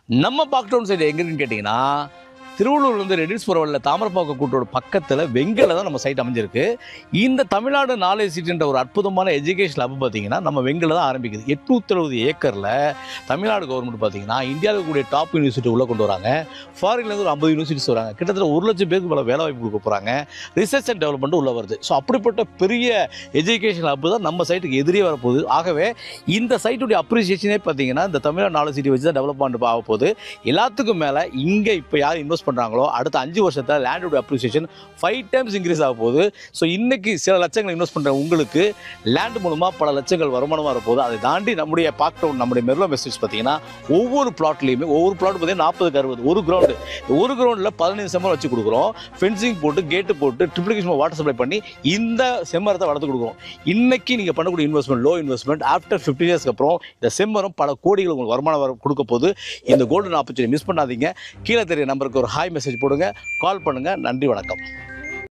நம்ம பாக்டவுன் சைடு எங்க இருக்குன்னு கேட்டிங்கன்னா, திருவள்ளூர்லேருந்து ரெடில்ஸ் போகிற வழியில் தாமரப்பாக்கம் கூட்டோட பக்கத்தில் வெங்கல தான் நம்ம சைட் அமைஞ்சிருக்கு. இந்த தமிழ்நாடு நாலேஜ் சிட்டின்ற ஒரு அற்புதமான எஜுகேஷன் ஹப் பார்த்தீங்கன்னா நம்ம வெங்கல தான் ஆரம்பிக்குது. 870 ஏக்கரில் தமிழ்நாடு கவர்மெண்ட் பார்த்தீங்கன்னா இந்தியாவில் கூடிய டாப் யூனிவர்சிட்டி உள்ளே கொண்டு வராங்க. ஃபாரின்லேருந்து ஒரு 50 யூனிவர்சிட்டிஸ் வராங்க. கிட்டத்தட்ட 1 லட்சம் பேருக்கு மேலே வேலை வாய்ப்பு கொடுக்க போகிறாங்க. ரிசர்ச் அண்ட் டெவலப்மெண்ட் உள்ளே வருது. ஸோ அப்படிப்பட்ட பெரிய எஜுகேஷன் ஹப் தான் நம்ம சைட்டுக்கு எதிரே வரப்போகுது. ஆகவே இந்த சைட்டுடைய அப்ரிசியேஷனே பார்த்தீங்கன்னா இந்த தமிழ்நாடு நாலேஜ் சிட்டி வச்சு தான் டெவலப்மெண்ட் ஆக போகுது. எல்லாத்துக்கும் மேலே இங்கே இப்போ யார் இன்வெஸ்ட் பண்ணுறாங்களோ அடுத்த 5 வருஷத்தில் லேண்டோட அப்ரிசியேஷன் 5 டைம்ஸ் இன்க்ரீஸ் ஆக போகுது. ஸோ இன்னைக்கு சில லட்சங்கள் இன்வெஸ்ட் பண்ணுற உங்களுக்கு லேண்ட் மூலமாக பல லட்சங்கள் வருமானமாக வரப்போகுது. அதை தாண்டி நம்முடைய பாக்டவுன் நம்முடைய மெர்லோ மெஸ்டேட்ஸ் பார்த்தீங்கன்னா ஒவ்வொரு பிளாட்லையுமே ஒவ்வொரு பிளாட் பார்த்தீங்கன்னா 40க்கு 60 ஒரு கிரவுண்டு, ஒரு கிரவுண்டில் 15 செம்மரம் வச்சு கொடுக்குறோம். ஃபென்சிங் போட்டு கேட்டு போட்டு ட்ரிப்ளிகேஷன் வாட்டர் சப்ளை பண்ணி இந்த செம்மரத்தை வளர்த்து கொடுக்குறோம். இன்னைக்கு நீங்கள் பண்ணக்கூடிய இன்வெஸ்ட்மெண்ட் லோ இன்வெஸ்ட்மெண்ட் ஆஃப்டர் 15 இயர்ஸ்க்கு அப்புறம் இந்த செம்மரம் பல கோடிகள் உங்களுக்கு வருமானம் கொடுக்க போகுது. இந்த கோல்டன் ஆப்பர்ச்சுனிட்டி மிஸ் பண்ணாதீங்க. கீழே தெரிய நம்பருக்கு ஒரு ஹாய் மெசேஜ் போடுங்க, கால் பண்ணுங்கள். நன்றி, வணக்கம்.